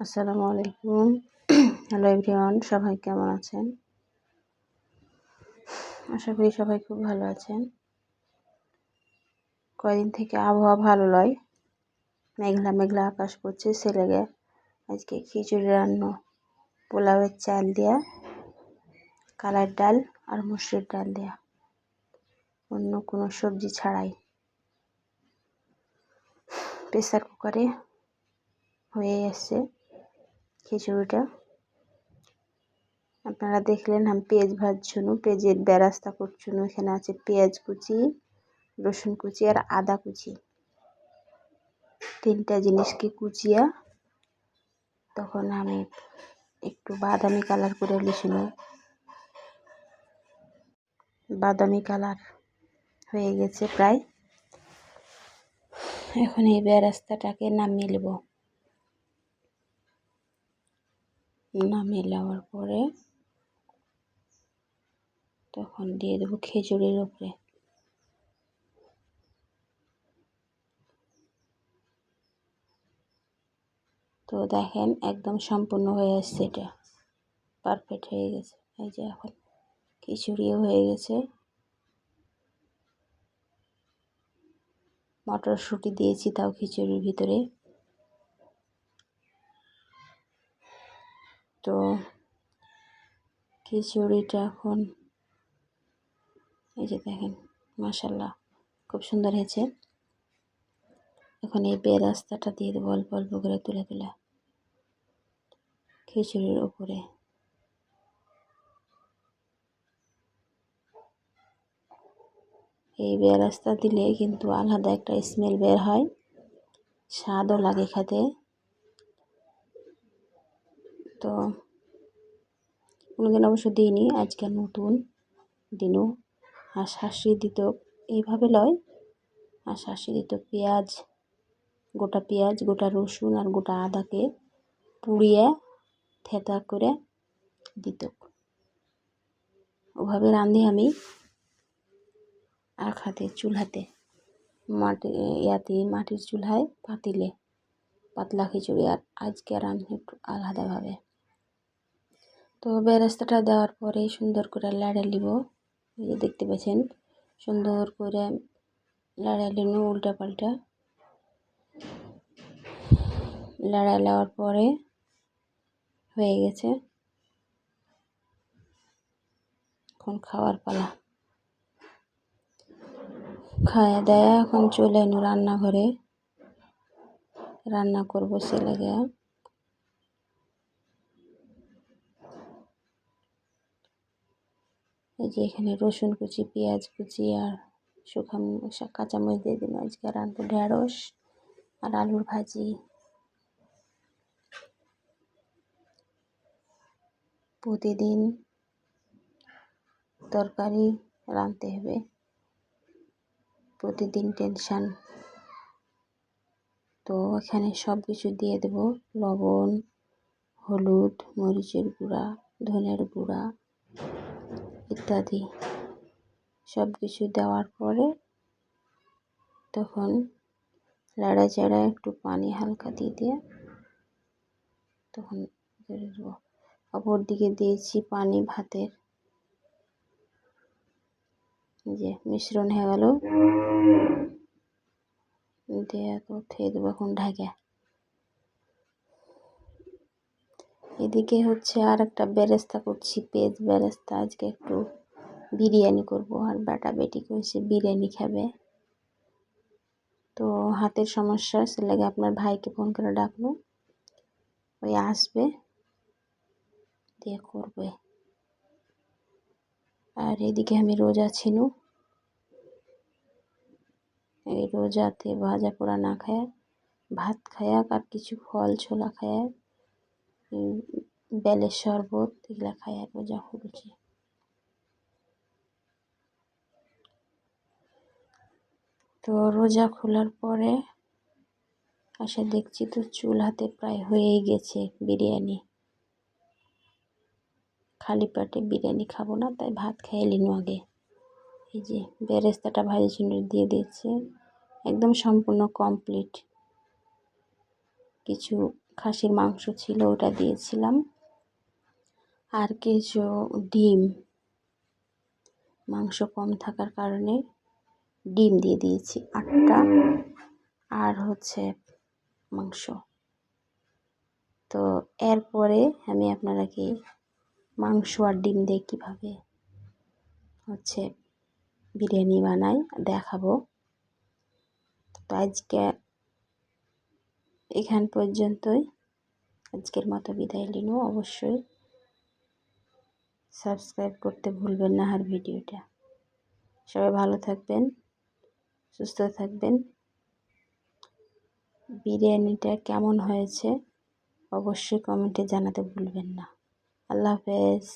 আসসালামু আলাইকুম। Hello everyone, সবাই কেমন আছেন? আশা করি সবাই খুব ভালো আছেন। কয়দিন থেকে আবহাওয়া ভালো নয়, মেঘলা মেঘলা আকাশ করছে। ছেলেকে আজকে খিচুড়ি রান্না, পোলাওয়ের চাল দেওয়া, কালার ডাল আর মসুর ডাল দেওয়া, অন্য কোনো সবজি ছাড়াই। প্রেসার কুকারে হয়ে এসছে খিচুড়িটা। আপনারা দেখলেন আমি পেঁয়াজ ভাজছুন, পেঁয়াজের বেরাস্তা করছুন। এখানে আছে পেঁয়াজ কুচি, রসুন কুচি আর আদা কুচি। তিনটা জিনিসকে কুচিয়া তখন আমি একটু বাদামি কালার করে লিখুন। বাদামি কালার হয়ে গেছে প্রায়। এখন এই বেরাস্তাটাকে নামিয়ে নেব। নামিয়ে নেওয়ার পরে তখন দিয়ে দেবো খিচুড়ির উপরে। তো দেখেন একদম সম্পূর্ণ হয়ে আসছে, এটা পারফেক্ট হয়ে গেছে। এই যে এখন খিচুড়িও হয়ে গেছে। মটরশুঁটি দিয়েছি তাও খিচুড়ির ভিতরে। তো খিচুড়িটা এখন এই যে দেখেন, মাশাআল্লাহ খুব সুন্দর হয়েছে। এখন এই বেরাস্তাটা দিয়ে দেবো অল্প অল্প করে তুলে তুলে খিচুড়ির উপরে। এই বেরাস্তা দিলে কিন্তু আলাদা একটা স্মেল বের হয়, স্বাদও লাগে খেতে। তো কোনোদিন অবশ্য দিইনি, আজকে নতুন দিনও। আর শাশুড়ি দিত এইভাবে লয়, আর শাশুড়ি দিত পেঁয়াজ, গোটা পেঁয়াজ, গোটা রসুন আর গোটা আদাকে পুড়িয়ে থেতা করে দিত। ওভাবে রাঁধি আমি এক হাতে চুলাতে, মাটির চুলায় পাতিলে পাতলা খিচুড়ি। আর আজকে রাঁধি একটু আলাদাভাবে। তো বেরেস্তাটা দেওয়ার পরে সুন্দর করে লাড়ে নিব। এই যে দেখতে পাচ্ছেন, সুন্দর করে লাড়ে নিব উল্টা পাল্টা। লাড়া নেওয়ার পরে হয়ে গেছে। এখন খাওয়ার পালা। খাওয়া দাওয়া এখন চলে এলো রান্নাঘরে, রান্না করবো ছেলেকে। এই যে এখানে রসুন কুচি, পেঁয়াজ কুচি আর কাঁচামরিচ দিয়ে দিন। আজকে রান্না ঢেঁড়স আর আলুর ভাজি। প্রতিদিন তরকারি রাঁধতে হবে, প্রতিদিন টেনশান। তো এখানে সব কিছু দিয়ে দেব, লবণ, হলুদ, মরিচের গুঁড়া, ধনের গুঁড়া ইত্যাদি সব কিছু দেওয়ার পরে তখন লাড়াচাড়া একটু পানি হালকা দিয়ে তখন দেবো। অপর দিকে দিয়েছি পানি ভাতের। যে মিশ্রণ হয়ে গেল, দিয়ে খেয়ে দেবো এখন ঢাকা। এদিকে হচ্ছে আর একটা বেরেস্তা করছি, পেঁয়াজ বেরেস্তা। আজকে একটু বিরিয়ানি করব, আর বেটা বেটি করেছে বিরিয়ানি খাবে। তো হাতের সমস্যা, সে লাগে আপনার ভাইকে ফোন করে ডাকলো, ওই আসবে দিয়ে করবে। আর এদিকে আমি রোজা ছিল, এই রোজাতে ভাজা পোড়া না খায়, ভাত খায়াক আর কিছু ফল ছোলা খায়াক, বেলের শরবত এগুলা খায়াক রোজা খুলছে। তো রোজা খোলার পরে আসে দেখছি তো চুলাতে প্রায় হয়েই গেছে বিরিয়ানি। খালি পেটে বিরিয়ানি খাবো না, তাই ভাত খেয়ে নিন আগে। এই যে বেরেস্তাটা ভাজি চিনি দিয়ে দিচ্ছে, একদম সম্পূর্ণ কমপ্লিট, কিছু খাসির মাংস ছিল, ওটা দিয়েছিলাম। আর কিছু ডিম, মাংস কম থাকার কারণে ডিম দিয়ে দিয়েছি 8টা। আর হচ্ছে মাংস। তো এরপরে আমি আপনারাকে মাংস আর ডিম দিয়ে কীভাবে হচ্ছে বিরিয়ানি বানাই দেখাবো। তো আজকে এখান পর্যন্তই, আজকের মতো বিদায় নিন। অবশ্যই সাবস্ক্রাইব করতে ভুলবেন না আর ভিডিওটা। সবাই ভালো থাকবেন, সুস্থ থাকবেন। বিরিয়ানিটা কেমন হয়েছে অবশ্যই কমেন্টে জানাতে ভুলবেন না। আল্লাহ হাফেজ।